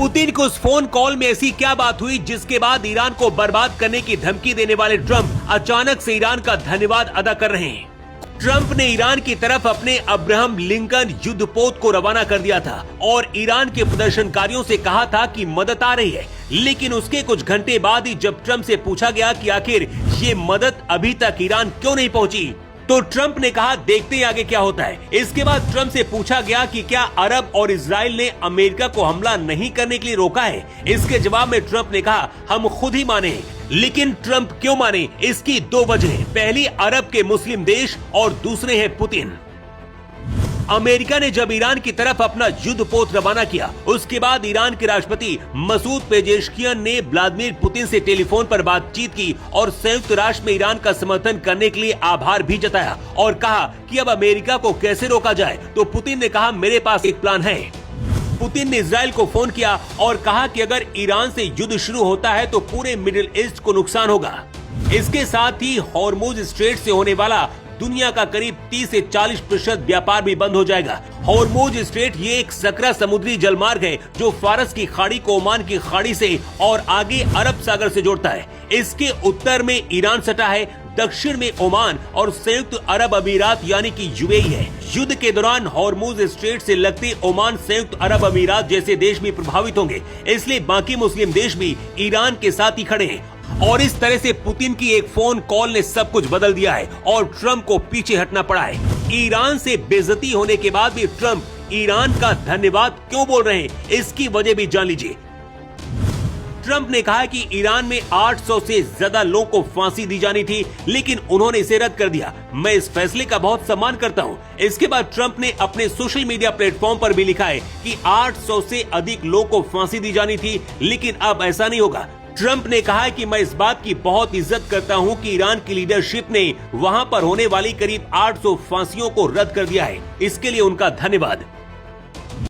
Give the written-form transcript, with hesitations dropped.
Putin को उस phone call में ऐसी क्या बात हुई जिसके बाद ईरान को बर्बाद करने की धमकी देने वाले ट्रंप अचानक से ईरान का धन्यवाद अदा कर रहे हैं। ट्रंप ने ईरान की तरफ अपने अब्राहम लिंकन युद्धपोत को रवाना कर दिया था और ईरान के प्रदर्शनकारियों से कहा था कि मदद आ रही है, लेकिन उसके कुछ घंटे बाद ही जब ट्रंप से पूछा गया कि आखिर ये मदद अभी तक ईरान क्यों नहीं पहुंची, तो ट्रंप ने कहा देखते हैं आगे क्या होता है। इसके बाद ट्रंप से पूछा गया कि क्या अरब और इजराइल ने अमेरिका को हमला नहीं करने के लिए रोका है। इसके जवाब में ट्रंप ने कहा हम खुद ही माने। लेकिन ट्रंप क्यों माने, इसकी दो वजह। पहली अरब के मुस्लिम देश और दूसरे हैं पुतिन। अमेरिका ने जब ईरान की तरफ अपना युद्धपोत रवाना किया, उसके बाद ईरान के राष्ट्रपति मसूद पेजेश्कियन ने व्लादिमीर पुतिन से टेलीफोन पर बातचीत की और संयुक्त राष्ट्र में ईरान का समर्थन करने के लिए आभार भी जताया और कहा कि अब अमेरिका को कैसे रोका जाए। तो पुतिन ने कहा मेरे पास एक प्लान है। पुतिन ने इजराइल को फोन किया और कहा कि अगर ईरान से युद्ध शुरू होता है तो पूरे मिडिल ईस्ट को नुकसान होगा। इसके साथ ही हॉर्मुज स्ट्रेट से होने वाला दुनिया का करीब 30 से 40% व्यापार भी बंद हो जाएगा। हॉर्मुज स्ट्रेट ये एक सकरा समुद्री जलमार्ग है जो फारस की खाड़ी को ओमान की खाड़ी से और आगे अरब सागर से जोड़ता है। इसके उत्तर में ईरान सटा है, दक्षिण में ओमान और संयुक्त अरब अमीरात यानी कि यूएई है। युद्ध के दौरान हॉर्मुज स्ट्रेट से लगते ओमान, संयुक्त अरब अमीरात जैसे देश भी प्रभावित होंगे, इसलिए बाकी मुस्लिम देश भी ईरान के साथ ही खड़े हैं। और इस तरह से पुतिन की एक फोन कॉल ने सब कुछ बदल दिया है और ट्रंप को पीछे हटना पड़ा है। ईरान से बेइज्जती होने के बाद भी ट्रंप ईरान का धन्यवाद क्यों बोल रहे हैं, इसकी वजह भी जान लीजिए। ट्रंप ने कहा कि ईरान में 800 से ज्यादा लोगों को फांसी दी जानी थी, लेकिन उन्होंने इसे रद्द कर दिया। मैं इस फैसले का बहुत सम्मान करता हूं। इसके बाद ट्रंप ने अपने सोशल मीडिया प्लेटफॉर्म पर भी लिखा है कि 800 से अधिक लोगों को फांसी दी जानी थी, लेकिन अब ऐसा नहीं होगा। ट्रंप ने कहा कि मैं इस बात की बहुत इज्जत करता हूं कि ईरान की लीडरशिप ने वहां पर होने वाली करीब 800 फांसियों को रद्द कर दिया है। इसके लिए उनका धन्यवाद।